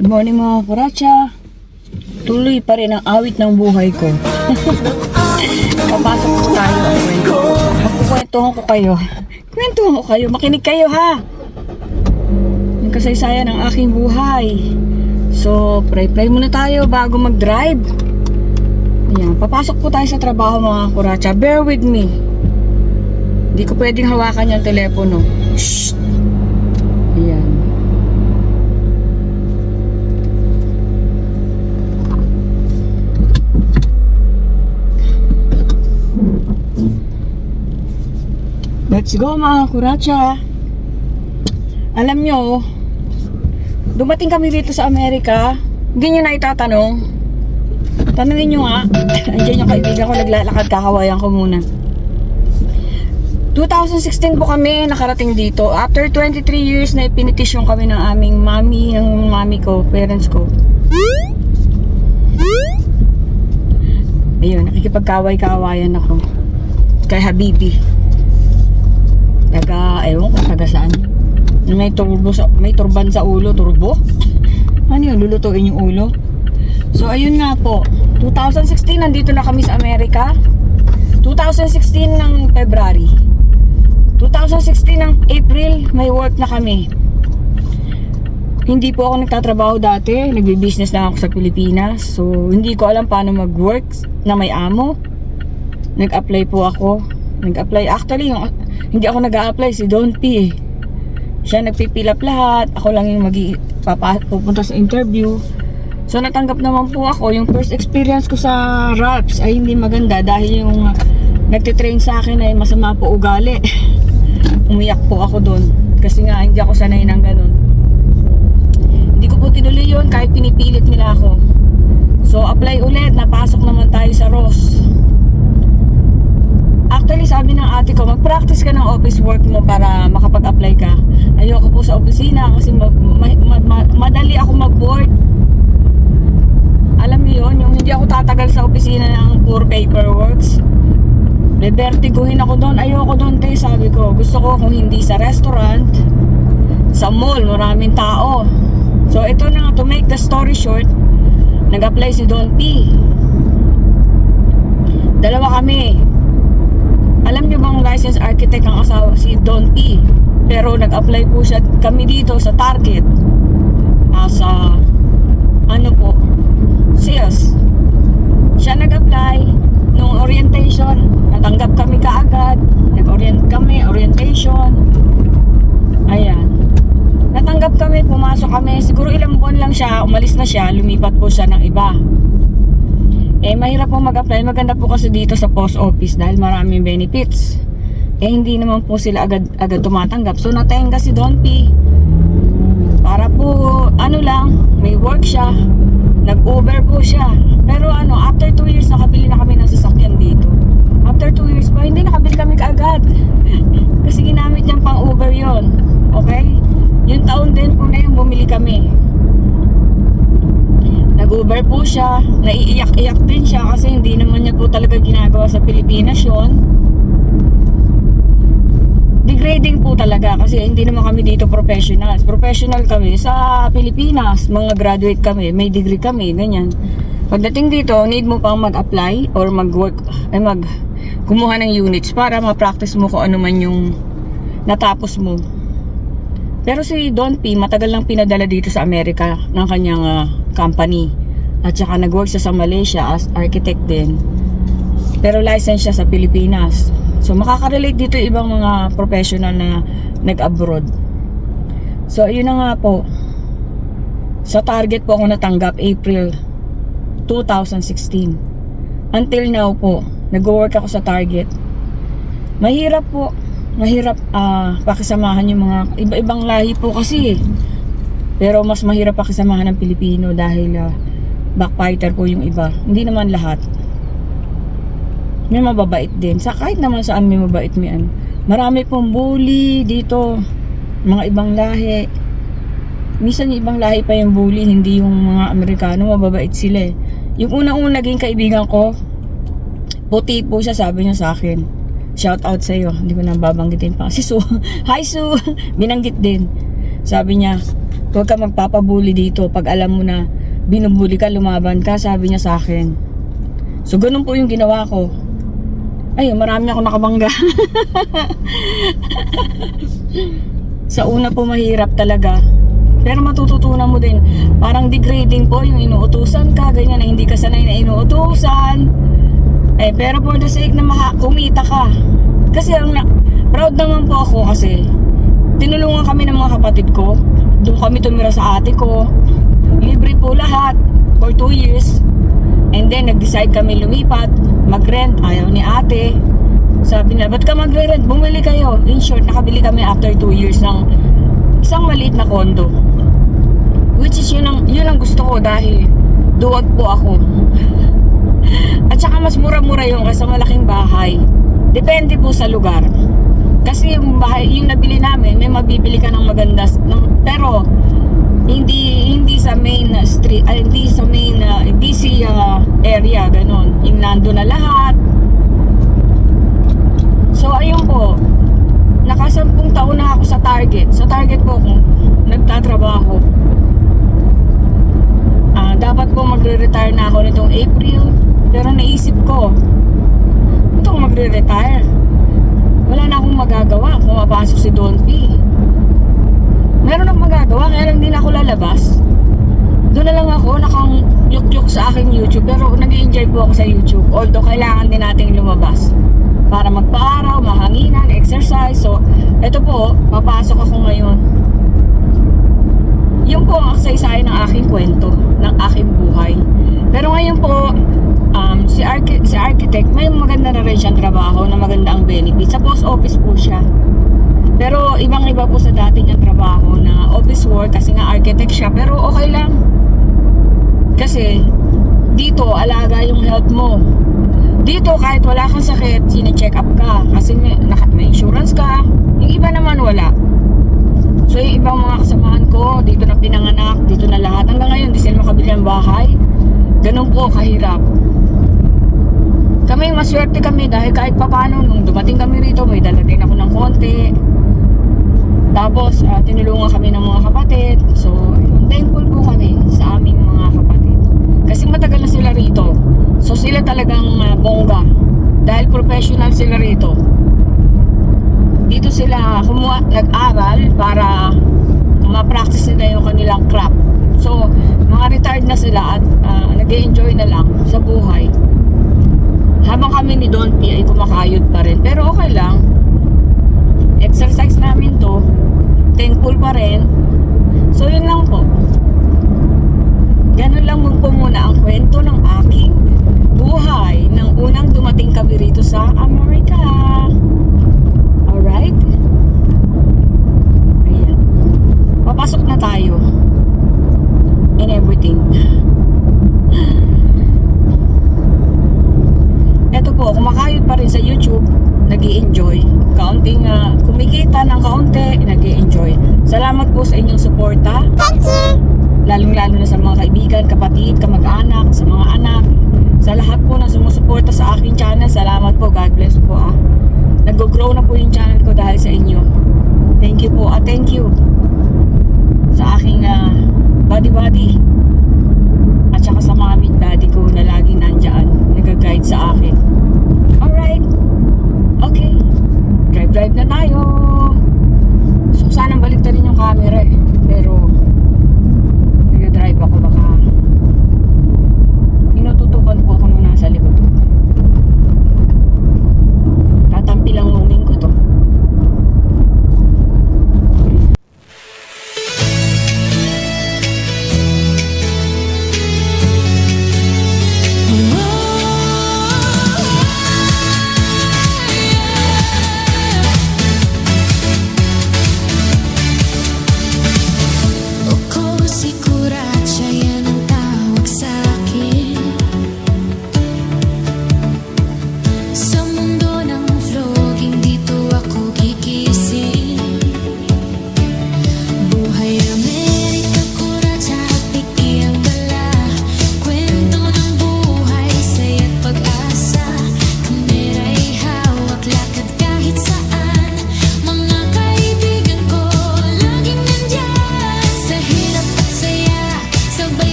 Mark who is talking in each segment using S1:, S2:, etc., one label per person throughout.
S1: Good morning mga kuracha. Tuloy pa rin ang awit ng buhay ko. Papasok po tayo ang kwento. Magkukwentuhan ko kayo. Kwentuhan ko kayo. Makinig kayo ha. Yung kasaysayan ng aking buhay. So, pray muna tayo bago mag-drive. Ayan. Papasok po tayo sa trabaho mga kuracha. Bear with me. Hindi ko pwedeng hawakan yung telepono. Shh. Ayan. Let's go mga kuracha. Alam nyo, dumating kami dito sa Amerika. Hindi nyo na itatanong. Tanungin nyo nga. Andiyan yung kaibigan ko, naglalakad, kakawayan ko muna. 2016 po kami nakarating dito. After 23 years na ipinitisyon kami ng aming mami, ng mami ko, parents ko. Ayun, nakikipagkaway-kawayan ako kay Habibi. Ewan ko, taga saan. May turban sa ulo, turbo. Ano yun, lulutuin yung ulo. So, ayun nga po. 2016, nandito na kami sa Amerika. 2016 ng February. 2016 ng April, may work na kami. Hindi po ako nagtatrabaho dati. Nagbi-business na ako sa Pilipinas. So, hindi ko alam paano mag-work na may amo. Nag-apply po ako. Actually, hindi ako nag-a-apply, si Don P. Siya nagpipilap lahat. Ako lang yung pupunta sa interview. So natanggap naman po ako. Yung first experience ko sa Raps ay hindi maganda dahil yung nagtitrain sa akin ay masama po ugali. Umiyak po ako doon kasi nga hindi ako sanay ng ganun. Hindi ko po tinuloy yun kahit pinipilit nila ako. So apply ulit, napasok naman tayo sa Ross. Actually, sabi ng ate ko, mag-practice ka ng office work mo para makapag-apply ka. Ayoko po sa opisina kasi madali ako mag-board. Alam niyo yun, yung hindi ako tatagal sa opisina ng poor paperworks. Bebertiguhin ako doon. Ayoko doon, te, sabi ko. Gusto ko kung hindi sa restaurant, sa mall, maraming tao. So, ito na, to make the story short, nag-apply si Don P. Dalawa kami. Alam niyo bang licensed architect ang asawa si Don P? Pero nag-apply po siya kami dito sa Target. Sa sales. Siya nag-apply nung orientation, natanggap kami kaagad. Nag-orient kami, orientation. Ayan. Natanggap kami, pumasok kami. Siguro ilang buwan lang siya, umalis na siya, lumipat po siya ng iba. Mahirap po mag-apply. Maganda po kasi dito sa post office dahil maraming benefits. Hindi naman po sila agad tumatanggap. So, natenga si Don P. Para po, may work siya. Nag-Uber po siya. Pero after 2 years, nakabili na kami ng sasakyan dito. After 2 years pa, hindi nakabili kami kaagad. Kasi ginamit niyang pang Uber yon. Okay? Yung taon din po na yun, bumili kami. Nag-Uber po siya, naiiyak-iyak din siya kasi hindi naman niya po talaga ginagawa sa Pilipinas yun. Degrading po talaga kasi hindi naman kami dito professionals. Professional kami sa Pilipinas, mga graduate kami, may degree kami, ganyan. Pagdating dito, need mo pang mag-apply or mag-work, kumuha ng units para ma-practice mo kung ano man yung natapos mo. Pero si Don P, matagal lang pinadala dito sa Amerika ng kanyang company. At saka nag-work siya sa Malaysia as architect din. Pero license siya sa Pilipinas. So makaka-relate dito ibang mga professional na nag-abroad. So ayun na nga po. Sa Target po ako natanggap April 2016. Until now po, nag-work ako sa Target. Mahirap po. Mahirap pakisamahan yung mga iba-ibang lahi po kasi. Pero mas mahirap pakisamahan ng Pilipino dahil backfighter po yung iba. Hindi naman lahat. May mababait din. Kahit naman saan may mabait, marami pong bully dito. Mga ibang lahi. Minsan yung ibang lahi pa yung bully, hindi yung mga Amerikano. Mababait sila eh. Yung unang-unang naging kaibigan ko, puti po siya, sabi niya sa akin. Shout out sa iyo. Hindi ko na babanggitin pa. Si Sue. Hi Sue. Binanggit din. Sabi niya, Huwag ka magpapabuli dito pag alam mo na binubuli ka, lumaban ka, sabi niya sa akin. So ganun po yung ginawa ko. Ay, marami ako nakabangga. Sa una po mahirap talaga. Pero matututunan mo din. Parang degrading po yung inuutusan ka, ganyan na hindi ka sanay na inuutusan. Pero for the sake na kumita ka. Kasi proud naman po ako kasi tinulungan kami ng mga kapatid ko. Doon kami tumira sa ate ko. Libre po lahat for 2 years. And then nag-decide kami lumipat, mag-rent, ayaw ni ate. Sabi nila, ba't ka mag-rent? Bumili kayo. In short, nakabili kami after 2 years ng isang maliit na condo. Which is yun ang gusto ko dahil duwag po ako. At saka mas mura-mura yung kaysa malaking bahay. Depende po sa lugar. Kasi yung bahay, yung nabili namin, may mabibili ka ng maganda. Pero hindi sa main street, hindi sa main busy area, ganun. Yung nando na lahat. So ayun po, nakasampung taon na ako sa Target. Sa Target po ako nagtatrabaho. Dapat po magre-retire na ako nitong April. Pero naisip ko, ito kung magre-retire, wala na akong magagawa kung mapasok si Don P. Meron akong magagawa, kaya lang hindi na ako lalabas. Doon na lang ako, nakang yuk-yuk sa aking YouTube. Pero nag-enjoy po ako sa YouTube. Although kailangan din nating lumabas para magpa-araw, mahanginan, exercise. So, ito po, papasok ako ngayon. Yun po ang aksay-sayo ng aking kwento, ng aking buhay. Pero ngayon po, si architect, may maganda na rin siyang trabaho na maganda ang benefit. Sa post office po siya. Pero ibang-iba po sa dati niyang trabaho na office work kasi nga architect siya. Pero okay lang. Kasi dito, alaga yung health mo. Dito, kahit wala kang sakit, sine-check up ka. Kasi may insurance ka. Yung iba naman wala. So yung ibang mga kasamahan ko, dito na pinanganak, dito na lahat. Hanggang ngayon, di sila makabili ng bahay. Ganun po kahirap. Kami, maswerte kami dahil kahit papano, nung dumating kami rito, may dala din ako ng konti. Tapos, tinulungan kami ng mga kapatid. So, thankful po kami sa aming mga kapatid. Kasi matagal na sila rito. So, sila talagang bongga. Dahil professional sila rito. Dito sila nag-aral para ma-practice nila yung kanilang craft. So, mga retired na sila at nag-enjoy na lang sa buhay. Habang kami ni Don P ay kumakayod pa rin. Pero okay lang. Exercise namin to. Thankful pa rin. So, yun lang po. Ganun lang po muna ang kwento ng aking buhay nang unang dumating kami rito sa Amerika. Alright? Ayan. Papasok na tayo. And everything. Eto po, kumakayod pa rin sa YouTube, nag-i-enjoy. Kaunting kumikita ng kaunti, nag-i-enjoy. Salamat po sa inyong suporta. Lalong-lalo na sa mga kaibigan, kapatid, kamag-anak, sa mga anak. Sa lahat po na sumusuporta sa aking channel, salamat po. God bless po. Nag-grow na po yung channel ko dahil sa inyo. Thank you po. Thank you sa aking buddy at saka sa mami at daddy ko na laging nandyan, nag-guide sa akin. Alright. Okay. Drive na tayo. So, sanang balik na rin yung camera eh. Pero, nag-drive ako baka inututukan po ako nung nasa likod. Tatampi lang muming ko to.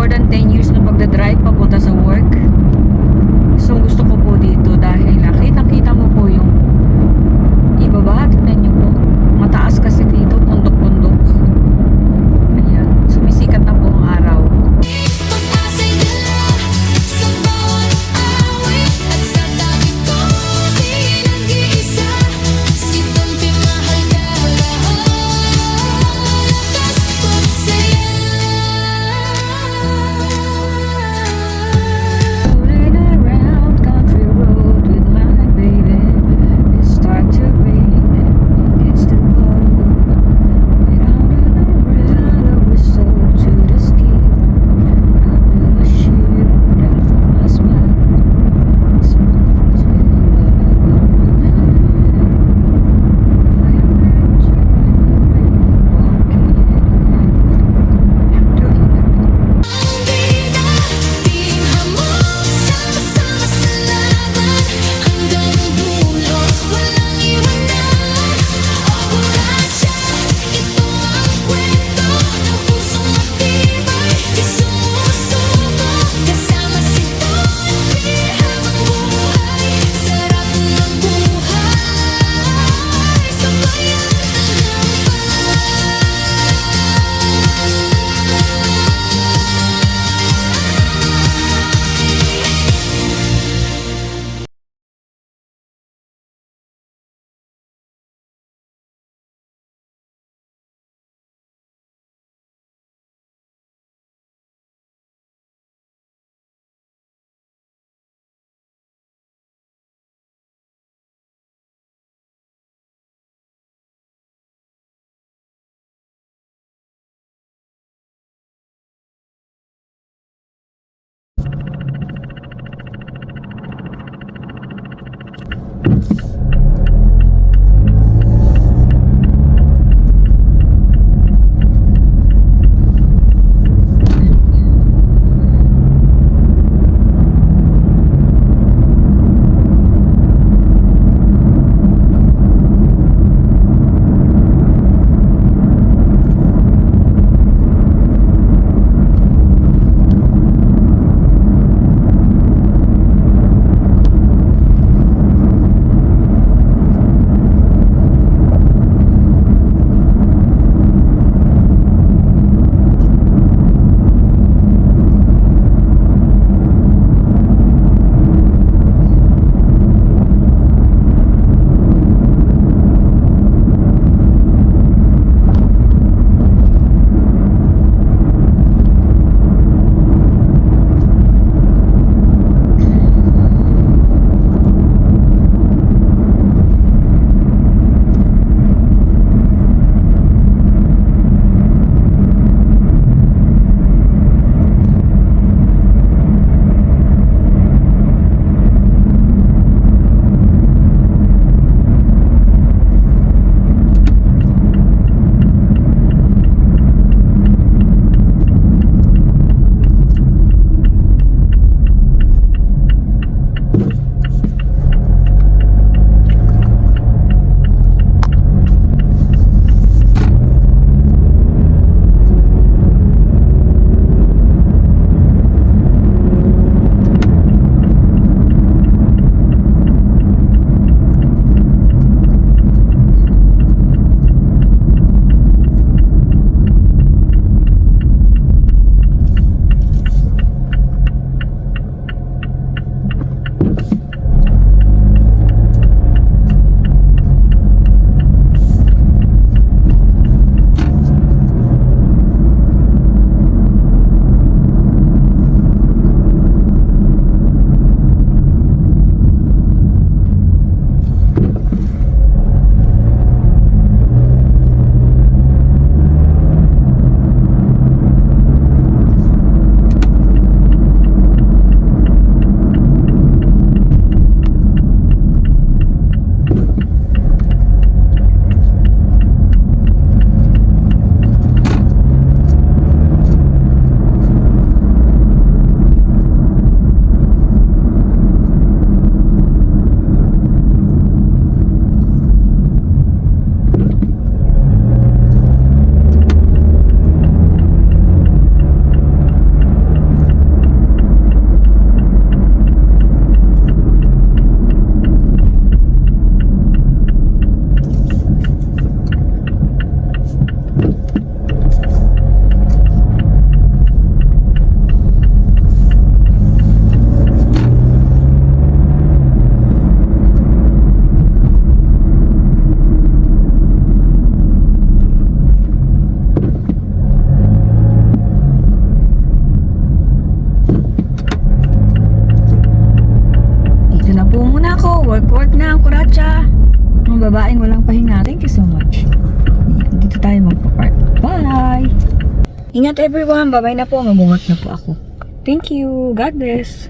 S1: more than 10 years na pagdadrive papunta sa work. So gusto ko po dito dahil nakita mo po yung ibaba. Tignan nyo po. Mataas kasi dito, pundok-pundok. Ayan. Sumisikat na po ang araw.
S2: Pag-asa'y dala sa bawat awit at sa dami ko di nag-iisa. Sinumpi mahal ka lakas pagsaya.
S1: cha-cha. Mga babaeng walang pahinga. Thank you so much. Dito tayo magpa-park. Bye! Ingat everyone. Bye-bye na po. Mabuhat na po ako. Thank you. God bless.